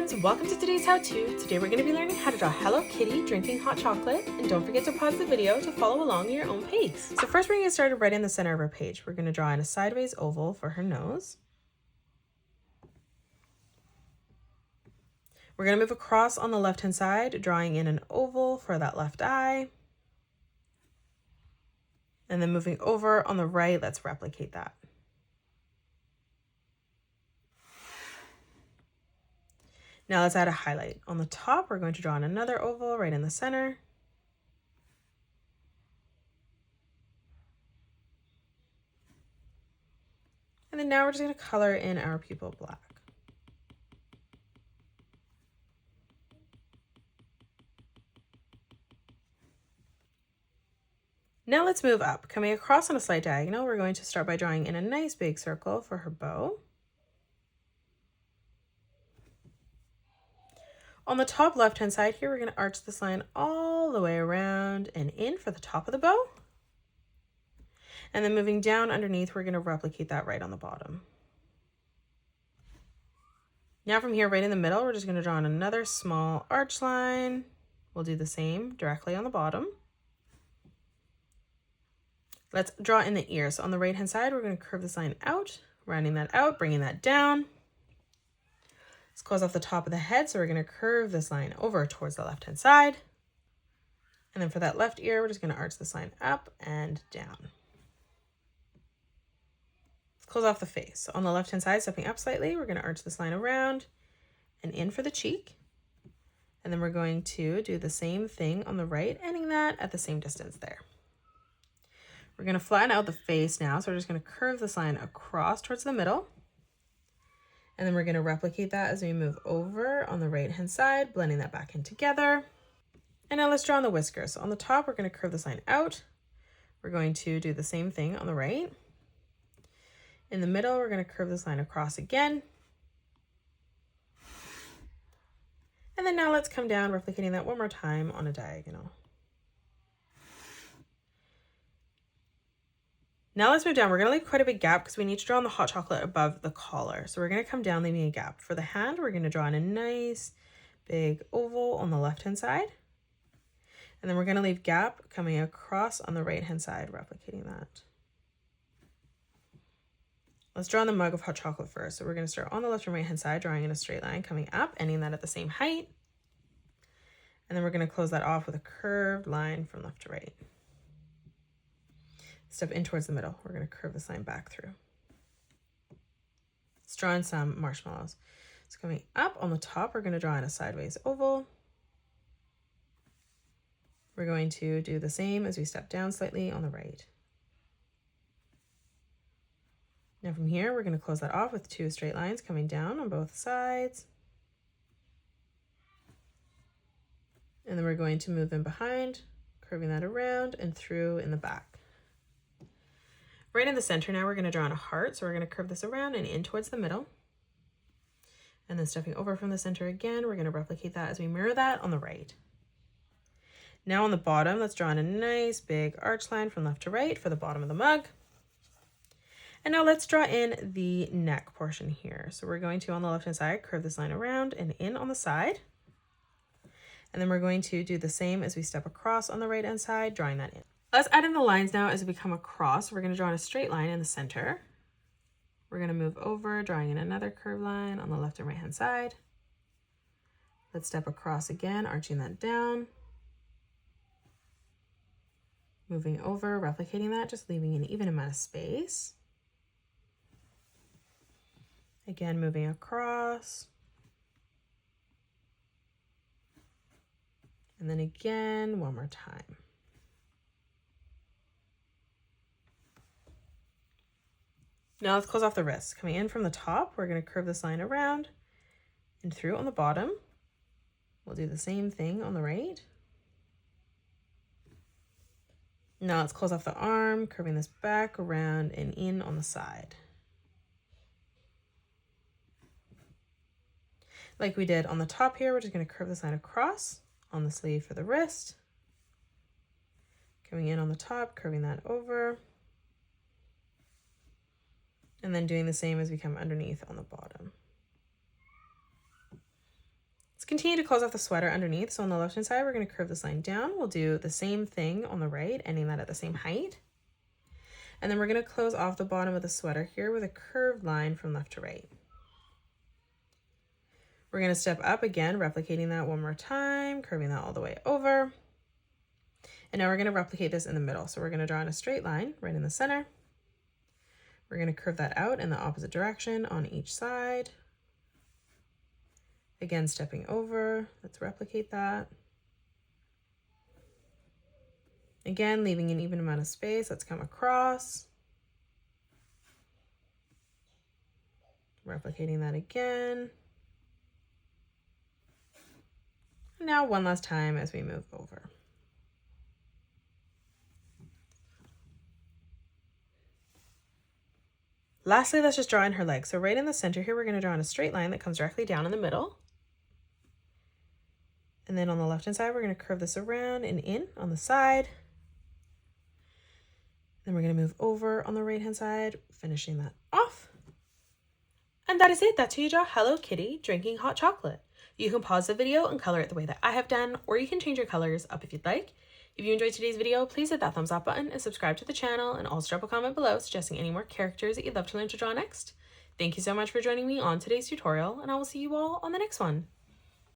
friends, welcome to today's how-to. Today we're going to be learning how to draw Hello Kitty drinking hot chocolate, and don't forget to pause the video to follow along at your own pace. So first we're going to get started right in the center of our page. We're going to draw in a sideways oval for her nose. We're going to move across on the left hand side, drawing in an oval for that left eye. And then moving over on the right, let's replicate that. Now let's add a highlight. On the top, we're going to draw in another oval right in the center. And then now we're just going to color in our pupil black. Now let's move up. Coming across on a slight diagonal, we're going to start by drawing in a nice big circle for her bow. On the top left-hand side here, we're going to arch this line all the way around and in for the top of the bow. And then moving down underneath, we're going to replicate that right on the bottom. Now from here, right in the middle, we're just going to draw in another small arch line. We'll do the same directly on the bottom. Let's draw in the ear. So on the right-hand side, we're going to curve this line out, rounding that out, bringing that down. Let's close off the top of the head, so we're going to curve this line over towards the left-hand side. And then for that left ear, we're just going to arch this line up and down. Let's close off the face. So on the left-hand side, stepping up slightly, we're going to arch this line around and in for the cheek. And then we're going to do the same thing on the right, ending that at the same distance there. We're going to flatten out the face now, so we're just going to curve this line across towards the middle. And then we're going to replicate that as we move over on the right-hand side, blending that back in together. And now let's draw on the whiskers. So on the top, we're going to curve this line out. We're going to do the same thing on the right. In the middle, we're going to curve this line across again. And then now let's come down, replicating that one more time on a diagonal. Now let's move down. We're going to leave quite a big gap because we need to draw on the hot chocolate above the collar. So we're going to come down, leaving a gap. For the hand, we're going to draw in a nice big oval on the left-hand side. And then we're going to leave gap coming across on the right-hand side, replicating that. Let's draw on the mug of hot chocolate first. So we're going to start on the left and right-hand side, drawing in a straight line, coming up, ending that at the same height. And then we're going to close that off with a curved line from left to right. Step in towards the middle. We're going to curve this line back through. Let's draw in some marshmallows. So coming up on the top, we're going to draw in a sideways oval. We're going to do the same as we step down slightly on the right. Now from here, we're going to close that off with two straight lines coming down on both sides. And then we're going to move in behind, curving that around and through in the back. Right in the center now, we're going to draw in a heart. So we're going to curve this around and in towards the middle. And then stepping over from the center again, we're going to replicate that as we mirror that on the right. Now on the bottom, let's draw in a nice big arch line from left to right for the bottom of the mug. And now let's draw in the neck portion here. So we're going to, on the left-hand side, curve this line around and in on the side. And then we're going to do the same as we step across on the right-hand side, drawing that in. Let's add in the lines now as we come across. We're going to draw in a straight line in the center. We're going to move over, drawing in another curved line on the left and right-hand side. Let's step across again, arching that down. Moving over, replicating that, just leaving an even amount of space. Again, moving across. And then again, one more time. Now let's close off the wrists. Coming in from the top, we're going to curve this line around and through on the bottom. We'll do the same thing on the right. Now let's close off the arm, curving this back around and in on the side. Like we did on the top here, we're just going to curve this line across on the sleeve for the wrist. Coming in on the top, curving that over. And then doing the same as we come underneath on the bottom. continue to close off the sweater underneath. So on the left hand side, we're going to curve this line down. We'll do the same thing on the right, ending that at the same height. And then we're going to close off the bottom of the sweater here with a curved line from left to right. We're going to step up again, replicating that one more time, curving that all the way over. And now we're going to replicate this in the middle. So we're going to draw in a straight line right in the center. We're going to curve that out in the opposite direction on each side. Again, stepping over, let's replicate that. Again, leaving an even amount of space, let's come across. Replicating that again. And now one last time as we move over. Lastly, let's just draw in her legs. So right in the center here, we're going to draw in a straight line that comes directly down in the middle. And then on the left-hand side, we're going to curve this around and in on the side. Then we're going to move over on the right-hand side, finishing that off. And that is it. That's how you draw Hello Kitty drinking hot chocolate. You can pause the video and color it the way that I have done, or you can change your colors up if you'd like. If you enjoyed today's video, please hit that thumbs up button and subscribe to the channel, and also drop a comment below suggesting any more characters that you'd love to learn to draw next. Thank you so much for joining me on today's tutorial, and I will see you all on the next one.